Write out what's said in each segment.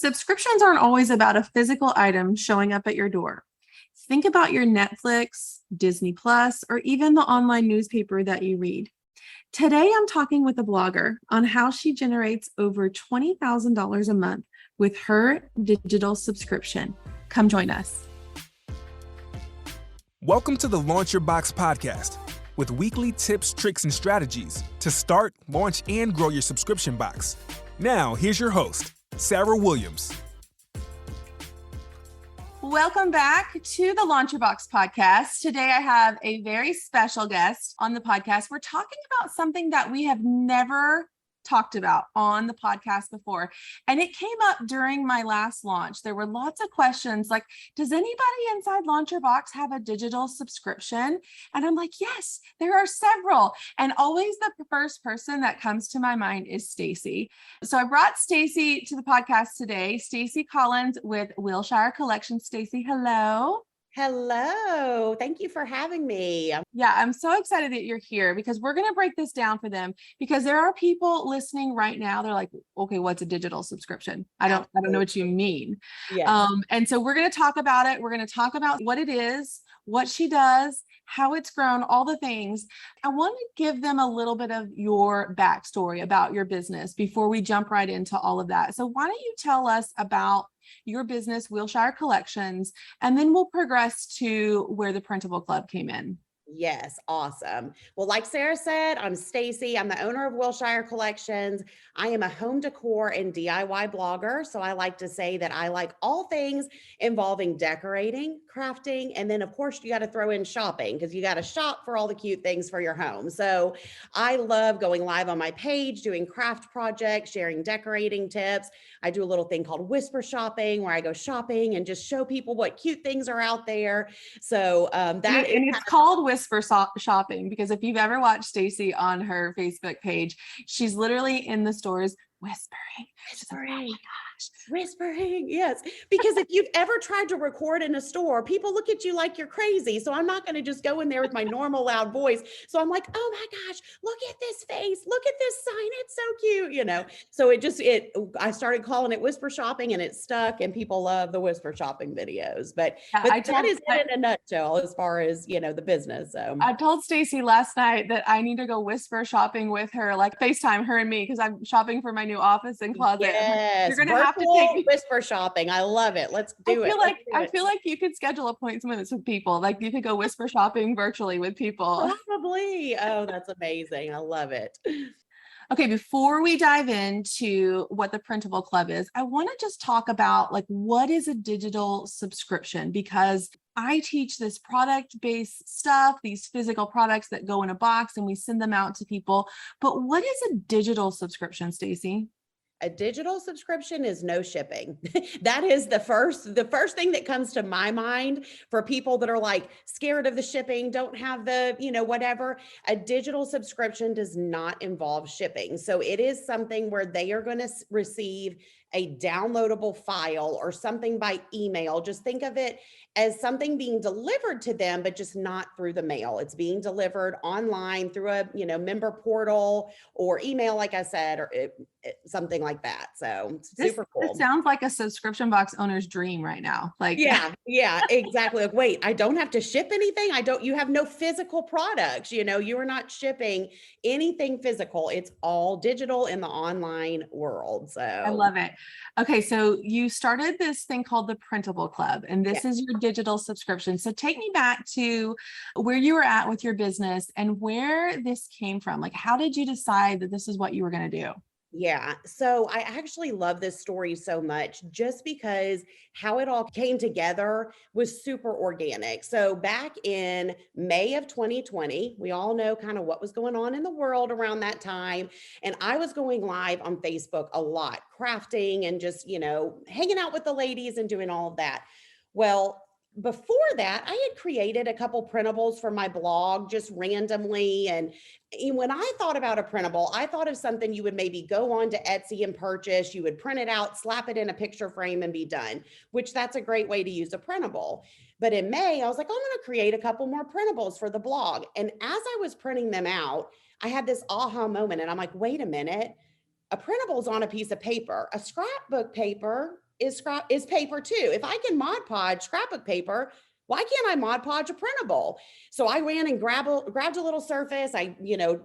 Subscriptions aren't always about a physical item showing up at your door. Think about your Netflix, Disney Plus, or even the online newspaper that you read. Today, I'm talking with a blogger on how she generates over $20,000 a month with her digital subscription. Come join us. Welcome to the Launch Your Box podcast with weekly tips, tricks, and strategies to start, launch, and grow your subscription box. Now, here's your host, Sarah Williams. Welcome back to the Launch Your Box podcast. Today, I have a very special guest on the podcast. We're talking about something that we have never talked about on the podcast before. And it came up during my last launch. There were lots of questions like, does anybody inside Launch Your Box have a digital subscription? And I'm like, yes, there are several. And always the first person that comes to my mind is Stacey. So I brought Stacey to the podcast today, Stacey Collins with Wilshire Collection. Stacey, hello. Hello. Thank you for having me. Yeah, I'm so excited that you're here because we're going to break this down for them because there are people listening right now. They're like, okay, what's a digital subscription? I don't know what you mean. Yeah. And so we're going to talk about it. We're going to talk about what it is, what she does, how it's grown, all the things. I want to give them a little bit of your backstory about your business before we jump right into all of that. So why don't you tell us about your business, Wilshire Collections, and then we'll progress to where the Printable Club came in. Yes. Awesome. Well, like Sarah said, I'm Stacey. I'm the owner of Wilshire Collections. I am a home decor and DIY blogger. So I like to say that I like all things involving decorating, crafting, and then of course you got to throw in shopping because you got to shop for all the cute things for your home. So I love going live on my page, doing craft projects, sharing decorating tips. I do a little thing called whisper shopping where I go shopping and just show people what cute things are out there. So it's called whisper shopping because if you've ever watched Stacey on her Facebook page, she's literally in the stores whispering. Whispering. Like, oh my gosh. Whispering. Yes. Because if you've ever tried to record in a store, people look at you like you're crazy. So I'm not going to just go in there with my normal loud voice. So I'm like, oh my gosh, look at this face. Look at this sign. It's so cute, So I started calling it whisper shopping and it stuck and people love the whisper shopping videos. But that is it in a nutshell as far as, the business. So I told Stacey last night that I need to go whisper shopping with her, like FaceTime her and me, because I'm shopping for my new office and closet. Yes. You're going to have to take me whisper shopping. I love it. Let's do it. I feel like you could schedule appointments with people. Like you could go whisper shopping virtually with people. Probably. Oh, that's amazing. I love it. Okay, before we dive into what the Printable Club is, I want to just talk about like what is a digital subscription because I teach this product-based stuff, these physical products that go in a box and we send them out to people. But what is a digital subscription, Stacey? A digital subscription is no shipping. That is the first thing that comes to my mind for people that are like scared of the shipping, don't have the, whatever. A digital subscription does not involve shipping. So it is something where they are going to receive a downloadable file or something by email. Just think of it as something being delivered to them, but just not through the mail. It's being delivered online through a, member portal or email, like I said, or something like that. So super cool. It sounds like a subscription box owner's dream right now. Like, yeah, exactly. Like, wait, I don't have to ship anything. You have no physical products, you are not shipping anything physical. It's all digital in the online world. So I love it. Okay. So you started this thing called the Printable Club, and this is your digital subscription. So take me back to where you were at with your business and where this came from. Like, how did you decide that this is what you were going to do? Yeah. So I actually love this story so much just because how it all came together was super organic. So back in May of 2020, we all know kind of what was going on in the world around that time. And I was going live on Facebook a lot, crafting and just, hanging out with the ladies and doing all of that. Well, before that, I had created a couple printables for my blog just randomly. And when I thought about a printable, I thought of something you would maybe go on to Etsy and purchase. You would print it out, slap it in a picture frame and be done, which that's a great way to use a printable. But in May, I was like, I'm going to create a couple more printables for the blog. And as I was printing them out, I had this aha moment and I'm like, wait a minute, a printable is on a piece of paper. A scrapbook paper is paper too. If I can Mod Podge scrapbook paper, why can't I Mod Podge a printable? So I ran and grabbed a little surface. I,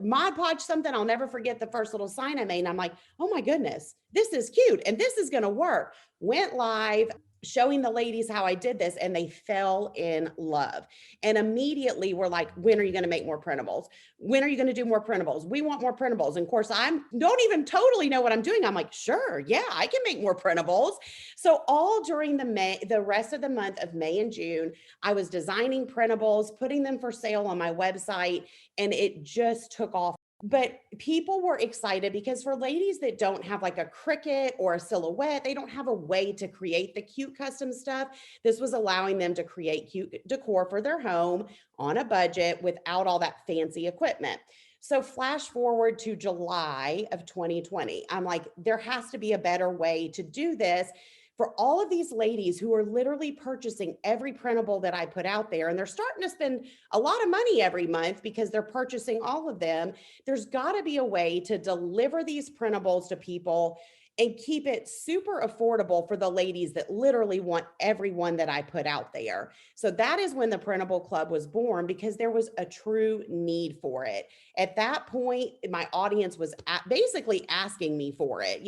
Mod Podge something. I'll never forget the first little sign I made. And I'm like, oh my goodness, this is cute. And this is going to work. Went live, showing the ladies how I did this, and they fell in love. And immediately we're like, when are you going to make more printables? When are you going to do more printables? We want more printables. And of course, I don't even totally know what I'm doing. I'm like, sure, yeah, I can make more printables. So all during the rest of the month of May and June, I was designing printables, putting them for sale on my website, and it just took off. But people were excited because for ladies that don't have like a Cricut or a Silhouette, they don't have a way to create the cute custom stuff. This was allowing them to create cute decor for their home on a budget without all that fancy equipment. So flash forward to July of 2020. I'm like, there has to be a better way to do this for all of these ladies who are literally purchasing every printable that I put out there, and they're starting to spend a lot of money every month because they're purchasing all of them. There's got to be a way to deliver these printables to people and keep it super affordable for the ladies that literally want every one that I put out there. So that is when the Printable Club was born, because there was a true need for it. At that point, my audience was basically asking me for it.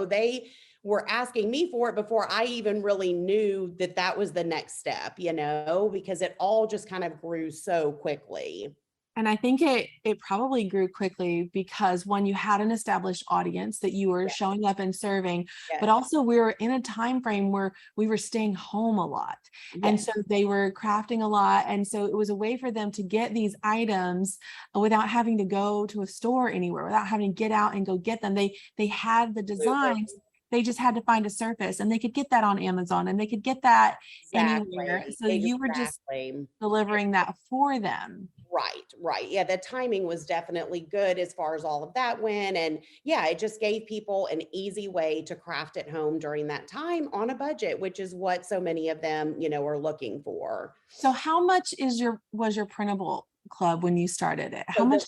They were asking me for it before I even really knew that that was the next step, because it all just kind of grew so quickly. And I think it probably grew quickly because when you had an established audience that you were showing up and serving, but also we were in a time frame where we were staying home a lot. And so they were crafting a lot. And so it was a way for them to get these items without having to go to a store anywhere, without having to get out and go get them. They had the designs. They just had to find a surface, and they could get that on Amazon, and they could get that anywhere. So you were just delivering that for them. Right. Yeah, the timing was definitely good as far as all of that went. And yeah, it just gave people an easy way to craft at home during that time on a budget, which is what so many of them, are looking for. So how much was your Printable Club when you started it? How much?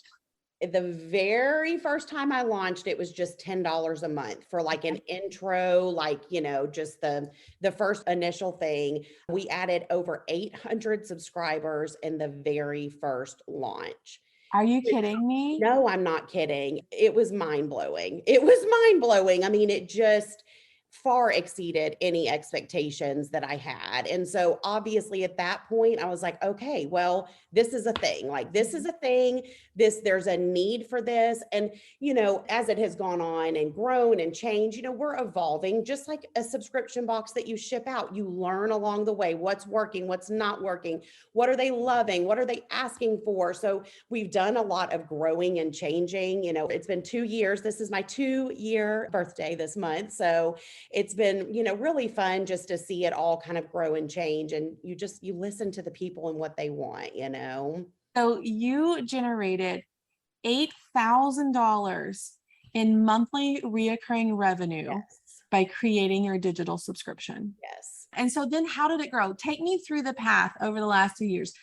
The very first time I launched, it was just $10 a month for like an intro, just the first initial thing. We added over 800 subscribers in the very first launch. Are you kidding me? No, I'm not kidding. It was mind blowing. I mean, it just far exceeded any expectations that I had. And so obviously at that point, I was like, okay, well, this is a thing. There's a need for this. And, as it has gone on and grown and changed, we're evolving just like a subscription box that you ship out. You learn along the way what's working, what's not working, what are they loving, what are they asking for. So we've done a lot of growing and changing. It's been 2 years. This is my 2-year birthday this month. So it's been, really fun just to see it all kind of grow and change. And you listen to the people and what they want, So you generated $8,000 in monthly reoccurring revenue by creating your digital subscription. Yes. And so then how did it grow? Take me through the path over the last 2 years.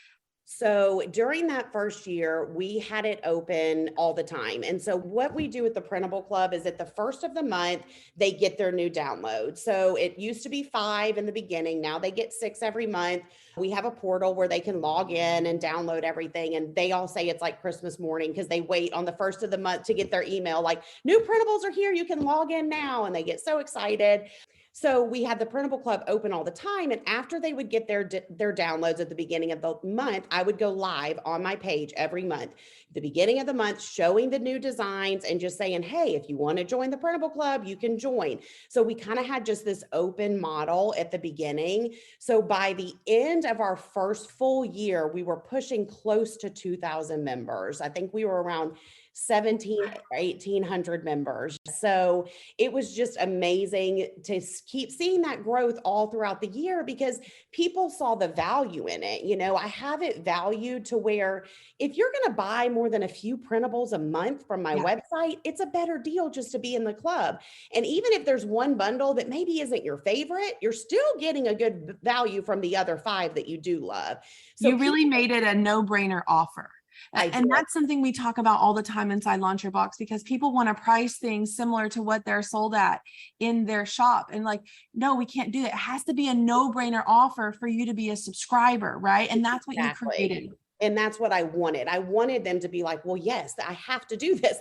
So during that first year, we had it open all the time. And so what we do with the Printable Club is at the first of the month, they get their new download. So it used to be 5 in the beginning. Now they get 6 every month. We have a portal where they can log in and download everything. And they all say it's like Christmas morning because they wait on the first of the month to get their email like, new printables are here. You can log in now. And they get so excited. So we had the Printable Club open all the time. And after they would get their downloads at the beginning of the month, I would go live on my page every month, the beginning of the month, showing the new designs and just saying, hey, if you want to join the Printable Club, you can join. So we kind of had just this open model at the beginning. So by the end of our first full year, we were pushing close to 2,000 members. I think we were around 1,700 or 1,800 members. So it was just amazing to keep seeing that growth all throughout the year because people saw the value in it. I have it valued to where if you're going to buy more than a few printables a month from my website, it's a better deal just to be in the club. And even if there's one bundle that maybe isn't your favorite, you're still getting a good value from the other 5 that you do love. So you really made it a no-brainer offer. And that's something we talk about all the time inside Launch Your Box, because people want to price things similar to what they're sold at in their shop. And like, no, we can't do that. It has to be a no-brainer offer for you to be a subscriber, right? And that's what you created. And that's what I wanted. I wanted them to be like, well, yes, I have to do this.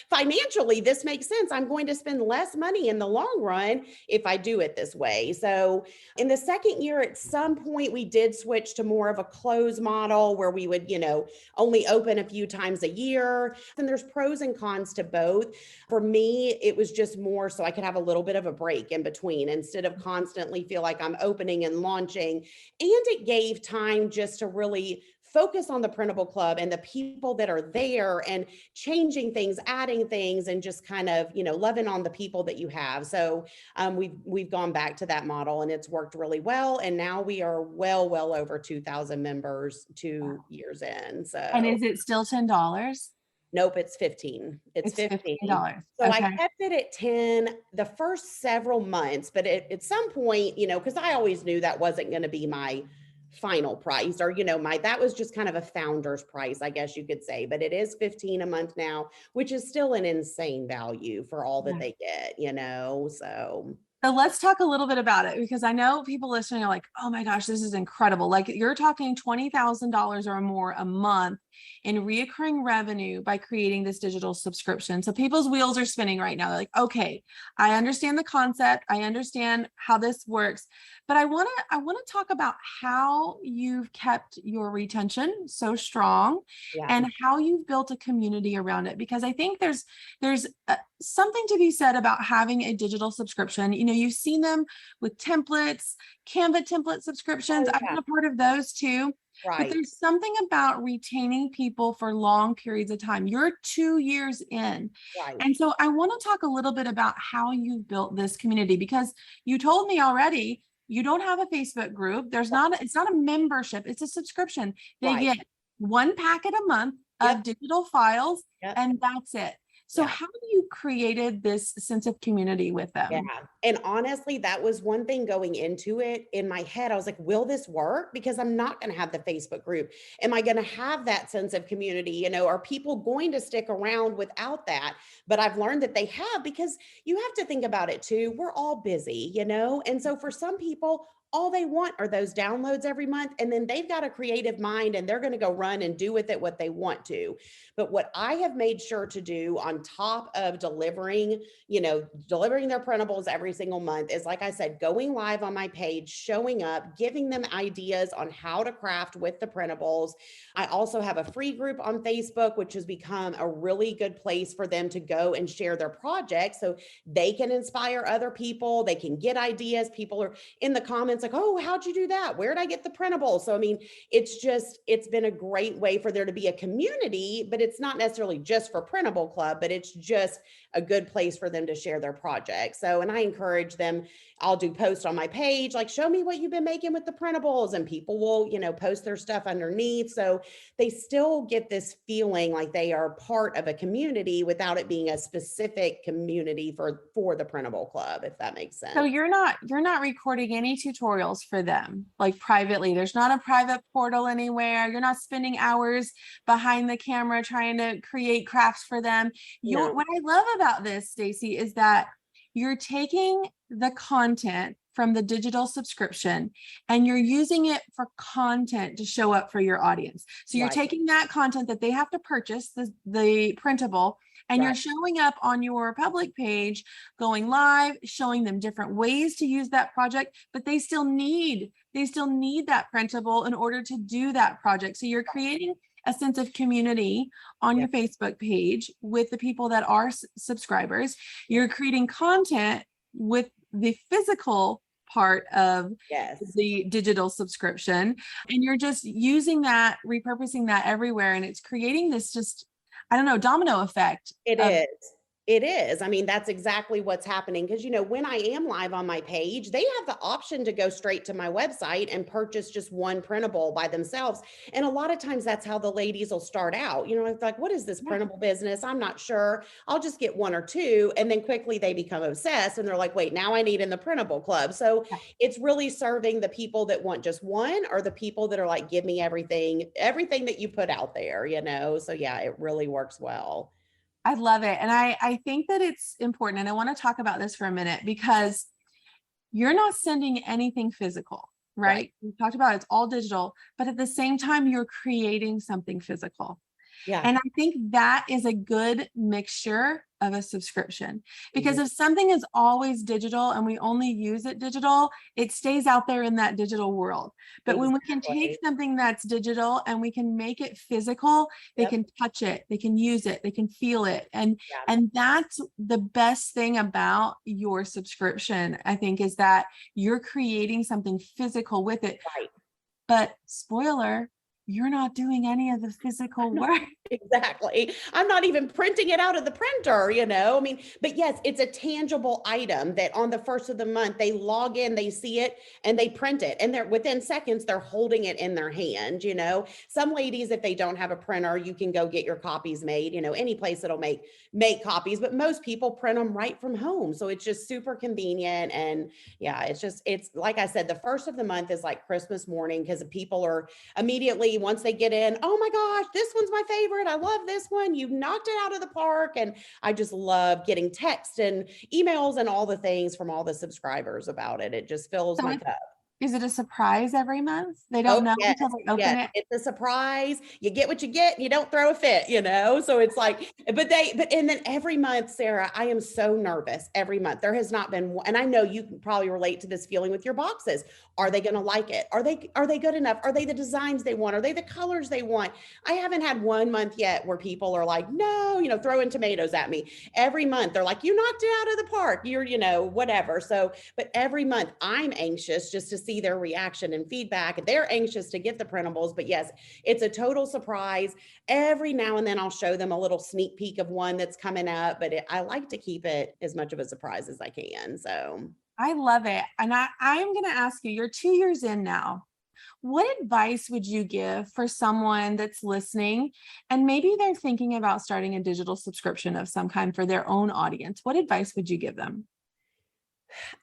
Financially, this makes sense. I'm going to spend less money in the long run if I do it this way. So in the second year, at some point, we did switch to more of a close model where we would, only open a few times a year. And there's pros and cons to both. For me, it was just more so I could have a little bit of a break in between instead of constantly feel like I'm opening and launching. And it gave time just to really focus on the Printable Club and the people that are there and changing things, adding things, and just kind of, loving on the people that you have. So we've gone back to that model and it's worked really well. And now we are well over 2,000 members 2 years in. So, and is it still $10? Nope, it's 15. It's $15. So okay. I kept it at 10 the first several months, but at some point, because I always knew that wasn't going to be my final price, or that was just kind of a founder's price, I guess you could say. But it is 15 a month now, which is still an insane value for all that they get, So let's talk a little bit about it, because I know people listening are like, oh my gosh, this is incredible. Like, you're talking $20,000 or more a month in reoccurring revenue by creating this digital subscription. So people's wheels are spinning right now. They're like, okay, I understand the concept. I understand how this works, but I want to talk about how you've kept your retention so strong and how you've built a community around it. Because I think there's something to be said about having a digital subscription. You've seen them with templates, Canva template subscriptions. I've been a part of those too. Right. But there's something about retaining people for long periods of time. You're 2 years in. Right. And so I want to talk a little bit about how you built this community, because you told me already you don't have a Facebook group. It's not a membership, it's a subscription. They get one packet a month of digital files, and that's it. So how you created this sense of community with them? Yeah. And honestly, that was one thing going into it. In my head, I was like, will this work? Because I'm not going to have the Facebook group. Am I going to have that sense of community? Are people going to stick around without that? But I've learned that they have, because you have to think about it too. We're all busy, and so for some people, all they want are those downloads every month. And then they've got a creative mind and they're going to go run and do with it what they want to. But what I have made sure to do on top of delivering their printables every single month is, like I said, going live on my page, showing up, giving them ideas on how to craft with the printables. I also have a free group on Facebook, which has become a really good place for them to go and share their projects so they can inspire other people. They can get ideas. People are in the comments like, oh, how'd you do that? Where'd I get the printable? So, it's been a great way for there to be a community, but it's not necessarily just for Printable Club, but it's just a good place for them to share their projects. So, and I encourage them, I'll do posts on my page, like, show me what you've been making with the printables, and people will, post their stuff underneath. So they still get this feeling like they are part of a community without it being a specific community for the Printable Club, if that makes sense. So you're not recording any tutorials for them, like privately. There's not a private portal anywhere. You're not spending hours behind the camera trying to create crafts for them. What I love about this, Stacey, is that you're taking the content from the digital subscription and you're using it for content to show up for your audience. So you're taking that content that they have to purchase, the printable, and you're showing up on your public page, going live, showing them different ways to use that project, but they still need that printable in order to do that project. So you're creating a sense of community on your Facebook page with the people that are subscribers. You're creating content with the physical part of the digital subscription, and you're just using that, repurposing that everywhere, and it's creating this just, I don't know, domino effect. It is. It is. I mean, that's exactly what's happening. Because, when I am live on my page, they have the option to go straight to my website and purchase just one printable by themselves. And a lot of times that's how the ladies will start out. It's like, what is this Yeah. printable business? I'm not sure. I'll just get one or two. And then quickly they become obsessed and they're like, wait, now I need in the Printable Club. So Yeah. it's really serving the people that want just one, or the people that are like, give me everything that you put out there, So yeah, it really works well. I love it. And I think that it's important. And I want to talk about this for a minute because you're not sending anything physical, right? We talked about it's all digital, but at the same time, you're creating something physical. Yeah. And I think that is a good mixture of a subscription, because Mhm. if something is always digital and we only use it digital, it stays out there in that digital world. But when we can take Exactly. something that's digital and we can make it physical, they Yep. can touch it, they can use it, they can feel it. Yeah. And that's the best thing about your subscription, I think, is that you're creating something physical with it. Right. But spoiler, you're not doing any of the physical work. Exactly. I'm not even printing it out of the printer, I mean, but yes, it's a tangible item that on the first of the month, they log in, they see it and they print it. And they're within seconds, they're holding it in their hand. Some ladies, if they don't have a printer, you can go get your copies made, any place that'll make copies, but most people print them right from home. So it's just super convenient. And yeah, it's like I said, the first of the month is like Christmas morning, because people are immediately, once they get in, oh my gosh, this one's my favorite. I love this one. You've knocked it out of the park. And I just love getting texts and emails and all the things from all the subscribers about it. It just fills So my cup. is it a surprise every month? They Oh, don't know yes, until they open yes. it. It's a surprise. You get what you get, and you don't throw a fit, So it's like, and then every month, Sarah, I am so nervous every month. There has not been one, and I know you can probably relate to this feeling with your boxes. Are they going to like it? Are they good enough? Are they the designs they want? Are they the colors they want? I haven't had one month yet where people are like, no, throwing tomatoes at me. Every month they're like, you knocked it out of the park. You're, whatever. So, but every month I'm anxious just to see their reaction and feedback. They're anxious to get the printables, but yes, it's a total surprise. Every now and then I'll show them a little sneak peek of one that's coming up, but I like to keep it as much of a surprise as I can. So I love it. And I'm going to ask you, you're 2 years in now. What advice would you give for someone that's listening and maybe they're thinking about starting a digital subscription of some kind for their own audience? What advice would you give them?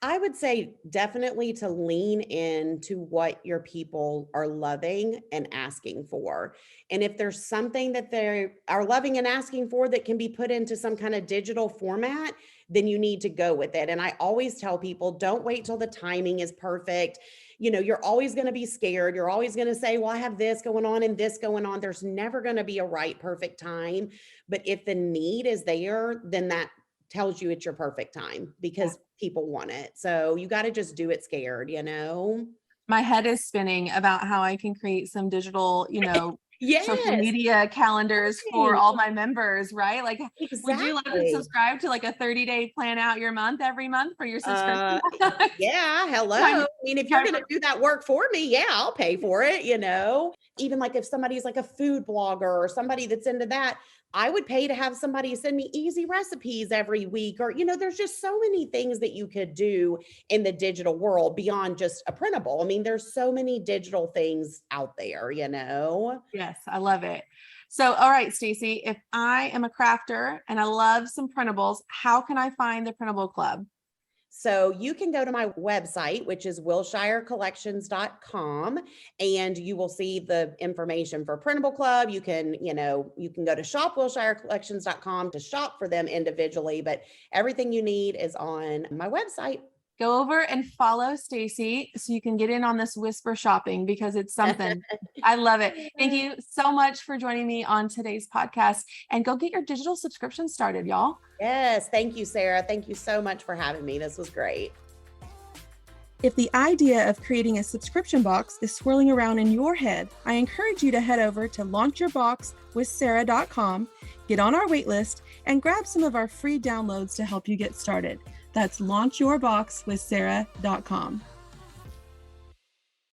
I would say definitely to lean into what your people are loving and asking for. And if there's something that they are loving and asking for that can be put into some kind of digital format, then you need to go with it. And I always tell people, don't wait till the timing is perfect. You're always going to be scared. You're always going to say, well, I have this going on and this going on. There's never going to be a right, perfect time. But if the need is there, then that tells you it's your perfect time because people want it. So you got to just do it scared, My head is spinning about how I can create some digital, social Yes, media calendars for right. all my members, right? Like, would you love to Exactly. subscribe to like a 30-day plan out your month every month for your subscription? Yeah, hello. Time- I mean, if you're time going to do that work for me, yeah, I'll pay for it, Even like if somebody's like a food blogger or somebody that's into that, I would pay to have somebody send me easy recipes every week. Or, there's just so many things that you could do in the digital world beyond just a printable. I mean, there's so many digital things out there, Yes, I love it. So, all right, Stacey, if I am a crafter and I love some printables, how can I find the Printable Club? So you can go to my website, which is wilshirecollections.com, and you will see the information for Printable Club. You can go to shopwilshirecollections.com to shop for them individually, but everything you need is on my website. Go over and follow Stacey so you can get in on this whisper shopping because it's something. I love it. Thank you so much for joining me on today's podcast, and go get your digital subscription started, y'all. Yes. Thank you, Sarah. Thank you so much for having me. This was great. If the idea of creating a subscription box is swirling around in your head, I encourage you to head over to launchyourboxwithsarah.com, get on our waitlist, and grab some of our free downloads to help you get started. That's launchyourboxwithsarah.com.